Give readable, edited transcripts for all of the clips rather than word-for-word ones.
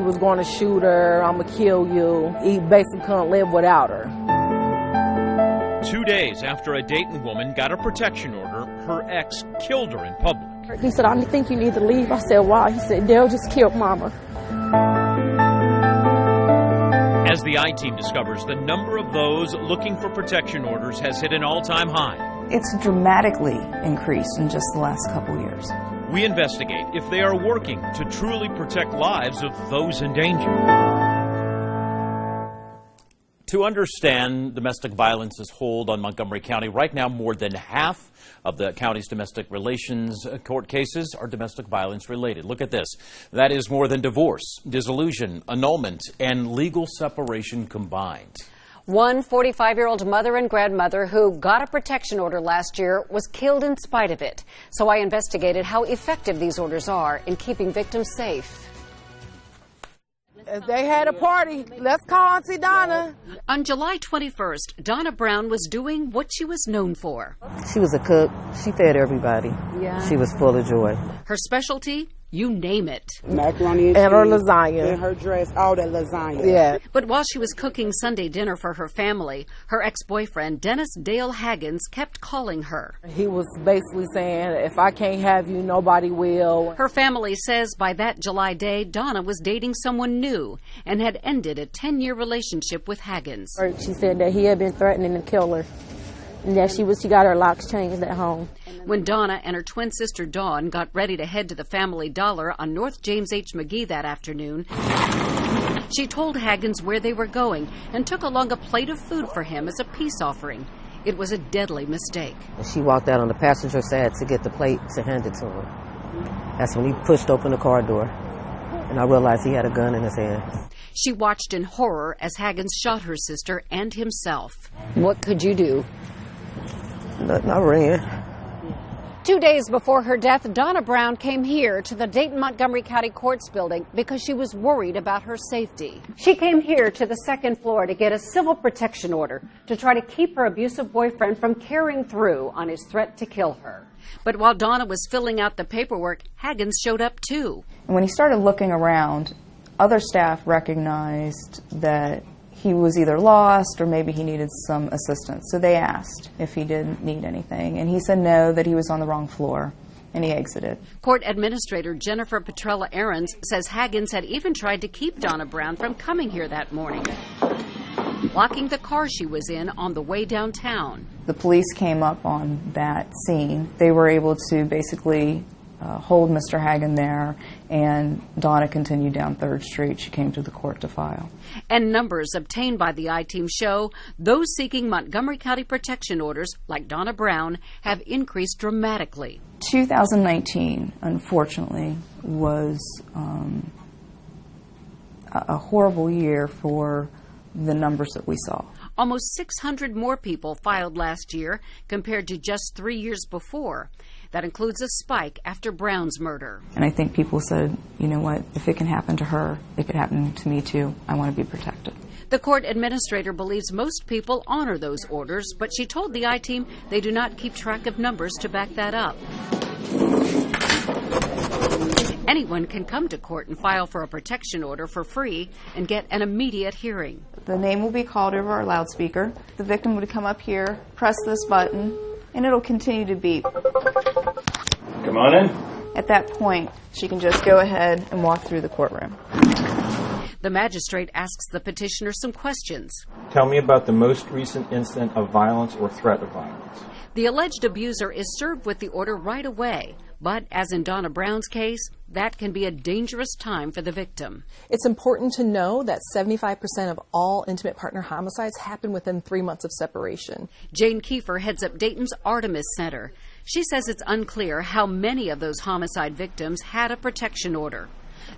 was going to shoot her, I'm going to kill you. He basically couldn't live without her. 2 days after a Dayton woman got a protection order, her ex killed her in public. He said, I think you need to leave. I said, why? He said, Dale just killed Mama. As the I-Team discovers, the number of those looking for protection orders has hit an all-time high. It's dramatically increased in just the last couple years. We investigate if they are working to truly protect lives of those in danger. To understand domestic violence's hold on Montgomery County, right now more than half of the county's domestic relations court cases are domestic violence related. Look at this. That is more than divorce, dissolution, annulment, and legal separation combined. One 45-year-old mother and grandmother who got a protection order last year was killed in spite of it. So I investigated how effective these orders are in keeping victims safe. If they had a party, let's call Auntie Donna. On July 21st, Donna Brown was doing what she was known for. She was a cook. She fed everybody. Yeah. She was full of joy. Her specialty? You name it. Macaroni and her lasagna. And her dress, all that lasagna. Yeah. But while she was cooking Sunday dinner for her family, her ex-boyfriend, Dennis Dale Haggins, kept calling her. He was basically saying, if I can't have you, nobody will. Her family says by that July day, Donna was dating someone new and had ended a 10-year relationship with Haggins. She said that he had been threatening to kill her and that she got her locks changed at home. When Donna and her twin sister Dawn got ready to head to the Family Dollar on North James H. McGee that afternoon, she told Haggins where they were going and took along a plate of food for him as a peace offering. It was a deadly mistake. She walked out on the passenger side to get the plate to hand it to him. That's when he pushed open the car door, and I realized he had a gun in his hand. She watched in horror as Haggins shot her sister and himself. What could you do? Nothing, I ran. 2 days before her death, Donna Brown came here to the Dayton-Montgomery County Courts building because she was worried about her safety. She came here to the second floor to get a civil protection order to try to keep her abusive boyfriend from carrying through on his threat to kill her. But while Donna was filling out the paperwork, Haggins showed up too. And when he started looking around, other staff recognized that he was either lost or maybe he needed some assistance. So they asked if he didn't need anything. And he said no, that he was on the wrong floor, and he exited. Court Administrator Jennifer Petrella Aarons says Haggins had even tried to keep Donna Brown from coming here that morning, blocking the car she was in on the way downtown. The police came up on that scene. They were able to basically hold Mr. Hagen there, and Donna continued down 3rd Street. She came to the court to file. And numbers obtained by the I-Team show those seeking Montgomery County protection orders, like Donna Brown, have increased dramatically. 2019, unfortunately, was a horrible year for the numbers that we saw. Almost 600 more people filed last year compared to just 3 years before. That includes a spike after Brown's murder. And I think people said, you know what, if it can happen to her, it could happen to me too. I want to be protected. The court administrator believes most people honor those orders, but she told the I-Team they do not keep track of numbers to back that up. Anyone can come to court and file for a protection order for free and get an immediate hearing. The name will be called over our loudspeaker. The victim would come up here, press this button, and it'll continue to beep. Come on in. At that point, she can just go ahead and walk through the courtroom. The magistrate asks the petitioner some questions. Tell me about the most recent incident of violence or threat of violence. The alleged abuser is served with the order right away, but as in Donna Brown's case, that can be a dangerous time for the victim. It's important to know that 75% of all intimate partner homicides happen within 3 months of separation. Jane Kiefer heads up Dayton's Artemis Center. She says it's unclear how many of those homicide victims had a protection order.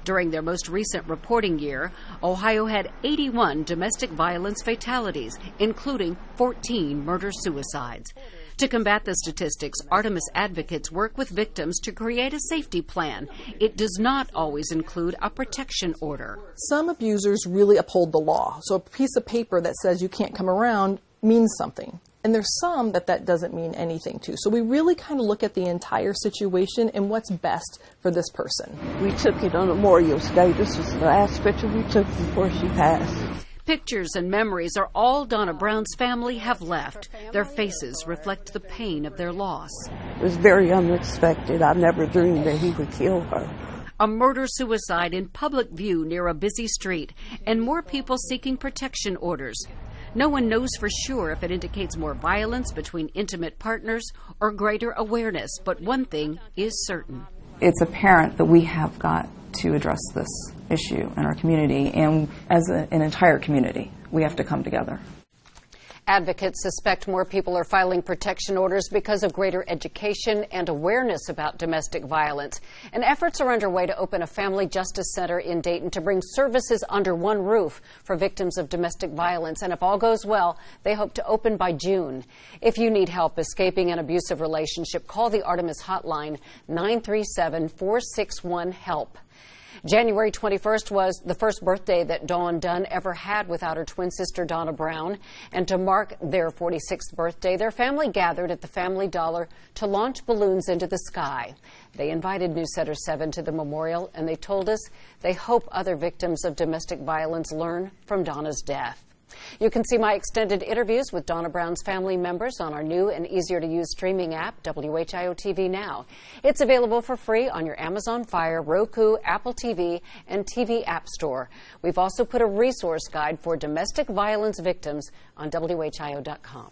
During their most recent reporting year, Ohio had 81 domestic violence fatalities, including 14 murder-suicides. To combat the statistics, Artemis advocates work with victims to create a safety plan. It does not always include a protection order. Some abusers really uphold the law, so a piece of paper that says you can't come around means something. And there's some that doesn't mean anything to. So we really kind of look at the entire situation and what's best for this person. We took it on Memorial's Day. This was the last picture we took before she passed. Pictures and memories are all Donna Brown's family have left. Their faces reflect the pain of their loss. It was very unexpected. I never dreamed that he would kill her. A murder-suicide in public view near a busy street, and more people seeking protection orders. No one knows for sure if it indicates more violence between intimate partners or greater awareness, but one thing is certain. It's apparent that we have got to address this issue in our community, and as an entire community, we have to come together. Advocates suspect more people are filing protection orders because of greater education and awareness about domestic violence. And efforts are underway to open a family justice center in Dayton to bring services under one roof for victims of domestic violence. And if all goes well, they hope to open by June. If you need help escaping an abusive relationship, call the Artemis hotline 937-461-HELP. January 21st was the first birthday that Dawn Dunn ever had without her twin sister Donna Brown. And to mark their 46th birthday, their family gathered at the Family Dollar to launch balloons into the sky. They invited Newssetter 7 to the memorial, and they told us they hope other victims of domestic violence learn from Donna's death. You can see my extended interviews with Donna Brown's family members on our new and easier-to-use streaming app, WHIO TV Now. It's available for free on your Amazon Fire, Roku, Apple TV, and TV App Store. We've also put a resource guide for domestic violence victims on WHIO.com.